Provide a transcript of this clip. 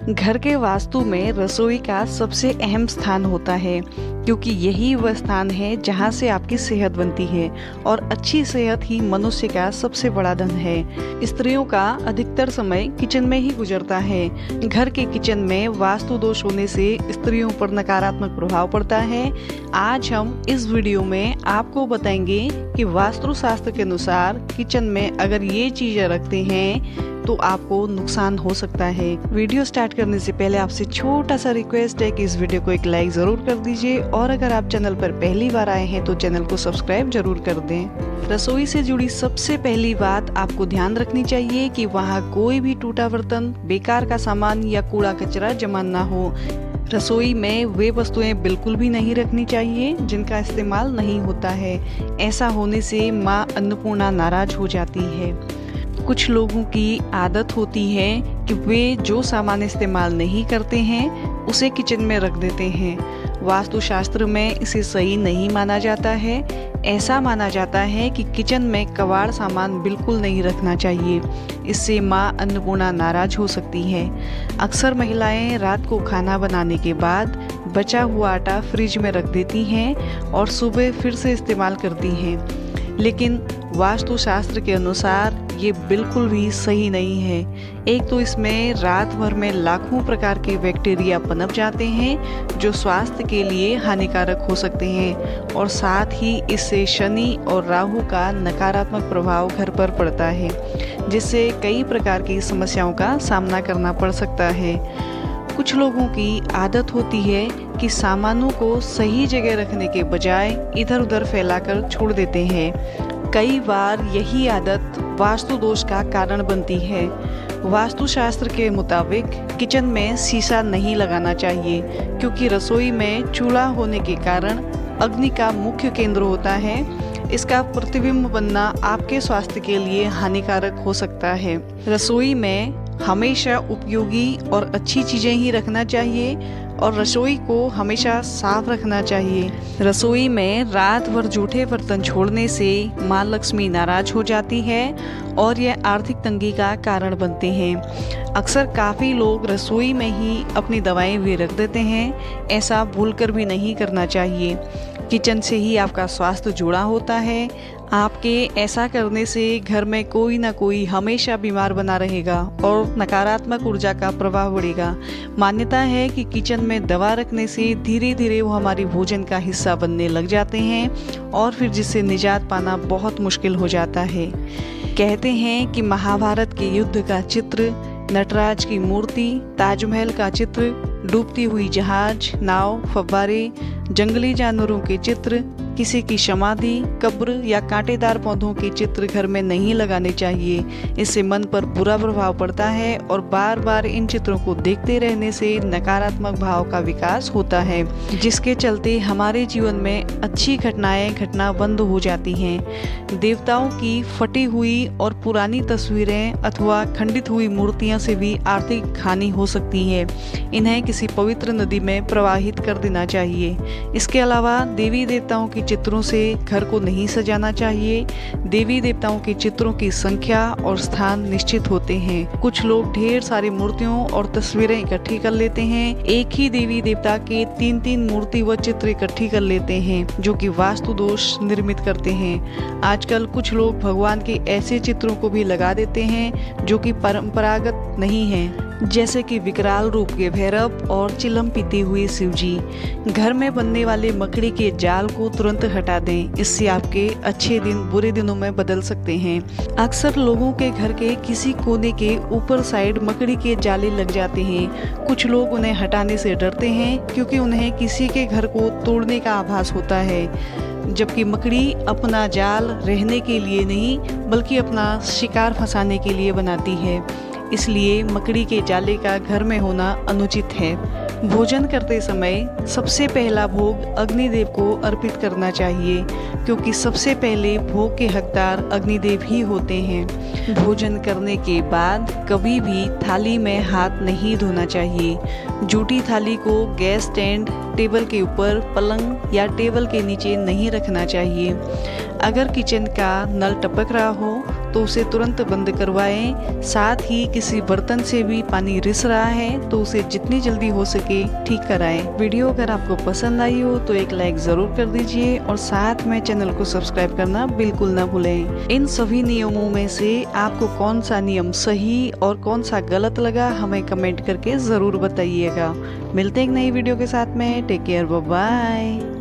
घर के वास्तु में रसोई का सबसे अहम स्थान होता है, क्योंकि यही वह स्थान है जहां से आपकी सेहत बनती है और अच्छी सेहत ही मनुष्य का सबसे बड़ा धन है। स्त्रियों का अधिकतर समय किचन में ही गुजरता है। घर के किचन में वास्तु दोष होने से स्त्रियों पर नकारात्मक प्रभाव पड़ता है। आज हम इस वीडियो में आपको बताएंगे कि वास्तु शास्त्र के अनुसार किचन में अगर ये चीजें रखते हैं तो आपको नुकसान हो सकता है। वीडियो स्टार्ट करने से पहले आपसे छोटा सा रिक्वेस्ट है कि इस वीडियो को एक लाइक जरूर कर दीजिए और अगर आप चैनल पर पहली बार आए हैं तो चैनल को सब्सक्राइब जरूर कर दें। रसोई से जुड़ी सबसे पहली बात आपको ध्यान रखनी चाहिए कि वहाँ कोई भी टूटा बर्तन, बेकार का सामान या कूड़ा कचरा जमा ना हो। रसोई में वे वस्तुएं बिल्कुल भी नहीं रखनी चाहिए जिनका इस्तेमाल नहीं होता है। ऐसा होने से माँ अन्नपूर्णा नाराज हो जाती है। कुछ लोगों की आदत होती है कि वे जो सामान इस्तेमाल नहीं करते हैं उसे किचन में रख देते हैं। वास्तुशास्त्र में इसे सही नहीं माना जाता है। ऐसा माना जाता है कि किचन में कबाड़ सामान बिल्कुल नहीं रखना चाहिए। इससे माँ अन्नपूर्णा नाराज हो सकती है। अक्सर महिलाएं रात को खाना बनाने के बाद बचा हुआ आटा फ्रिज में रख देती हैं और सुबह फिर से इस्तेमाल करती हैं, लेकिन वास्तुशास्त्र के अनुसार ये बिल्कुल भी सही नहीं है। एक तो इसमें रात भर में लाखों प्रकार के बैक्टीरिया पनप जाते हैं जो स्वास्थ्य के लिए हानिकारक हो सकते हैं और साथ ही इससे शनि और राहु का नकारात्मक प्रभाव घर पर पड़ता है, जिससे कई प्रकार की समस्याओं का सामना करना पड़ सकता है। कुछ लोगों की आदत होती है कि सामानों को सही जगह रखने के बजाय इधर उधर फैलाकर छोड़ देते हैं। कई बार यही आदत वास्तु दोष का कारण बनती है। वास्तुशास्त्र के मुताबिक किचन में शीशा नहीं लगाना चाहिए, क्योंकि रसोई में चूल्हा होने के कारण अग्नि का मुख्य केंद्र होता है। इसका प्रतिबिंब बनना आपके स्वास्थ्य के लिए हानिकारक हो सकता है। रसोई में हमेशा उपयोगी और अच्छी चीजें ही रखना चाहिए और रसोई को हमेशा साफ रखना चाहिए। रसोई में रात भर जूठे बर्तन छोड़ने से माँ लक्ष्मी नाराज हो जाती है और यह आर्थिक तंगी का कारण बनते हैं। अक्सर काफ़ी लोग रसोई में ही अपनी दवाएं भी रख देते हैं। ऐसा भूलकर भी नहीं करना चाहिए। किचन से ही आपका स्वास्थ्य जुड़ा होता है। आपके ऐसा करने से घर में कोई ना कोई हमेशा बीमार बना रहेगा और नकारात्मक ऊर्जा का प्रभाव बढ़ेगा। मान्यता है कि किचन में दवा रखने से धीरे धीरे वो हमारी भोजन का हिस्सा बनने लग जाते हैं और फिर जिससे निजात पाना बहुत मुश्किल हो जाता है। कहते हैं कि महाभारत के युद्ध का चित्र, नटराज की मूर्ति, ताजमहल का चित्र, डूबती हुई जहाज, नाव, फव्वारे, जंगली जानवरों के चित्र, किसी की समाधि, कब्र या कांटेदार पौधों के चित्र घर में नहीं लगाने चाहिए। इससे मन पर बुरा प्रभाव पड़ता है और बार बार इन चित्रों को देखते रहने से नकारात्मक भाव का विकास होता है, जिसके चलते हमारे जीवन में अच्छी घटनाएं घटना बंद हो जाती हैं। देवताओं की फटी हुई और पुरानी तस्वीरें अथवा खंडित हुई मूर्तियां से भी आर्थिक हानि हो सकती है। इन्हें किसी पवित्र नदी में प्रवाहित कर देना चाहिए। इसके अलावा देवी देवताओं की चित्रों से घर को नहीं सजाना चाहिए। देवी देवताओं के चित्रों की संख्या और स्थान निश्चित होते हैं। कुछ लोग ढेर सारी मूर्तियों और तस्वीरें इकट्ठी कर लेते हैं। एक ही देवी देवता के 3-3 मूर्ति व चित्र इकट्ठी कर लेते हैं, जो कि वास्तु दोष निर्मित करते हैं। आजकल कुछ लोग भगवान के ऐसे चित्रों को भी लगा देते हैं जो कि परंपरागत नहीं है, जैसे कि विकराल रूप के भैरव और चिलम पीती हुई शिव जी। घर में बनने वाले मकड़ी के जाल को तुरंत हटा दें। इससे आपके अच्छे दिन बुरे दिनों में बदल सकते हैं। अक्सर लोगों के घर के किसी कोने के ऊपर साइड मकड़ी के जाले लग जाते हैं। कुछ लोग उन्हें हटाने से डरते हैं क्योंकि उन्हें किसी के घर को तोड़ने का आभास होता है, जबकि मकड़ी अपना जाल रहने के लिए नहीं बल्कि अपना शिकार फंसाने के लिए बनाती है। इसलिए मकड़ी के जाले का घर में होना अनुचित है। भोजन करते समय सबसे पहला भोग अग्निदेव को अर्पित करना चाहिए, क्योंकि सबसे पहले भोग के हकदार अग्निदेव ही होते हैं। भोजन करने के बाद कभी भी थाली में हाथ नहीं धोना चाहिए। जूठी थाली को गैस स्टैंड, टेबल के ऊपर, पलंग या टेबल के नीचे नहीं रखना चाहिए। अगर किचन का नल टपक रहा हो तो तो उसे तुरंत बंद करवाएं। साथ ही किसी बर्तन से भी पानी रिस रहा है तो उसे जितनी जल्दी हो सके ठीक कराएं। वीडियो अगर आपको पसंद आई हो तो एक लाइक जरूर कर दीजिए और साथ में चैनल को सब्सक्राइब करना बिल्कुल ना भूलें। इन सभी नियमों में से आपको कौन सा नियम सही और कौन सा गलत लगा हमें कमेंट करके जरूर बताइएगा। मिलते हैं एक नई वीडियो के साथ में। Take care, bye bye.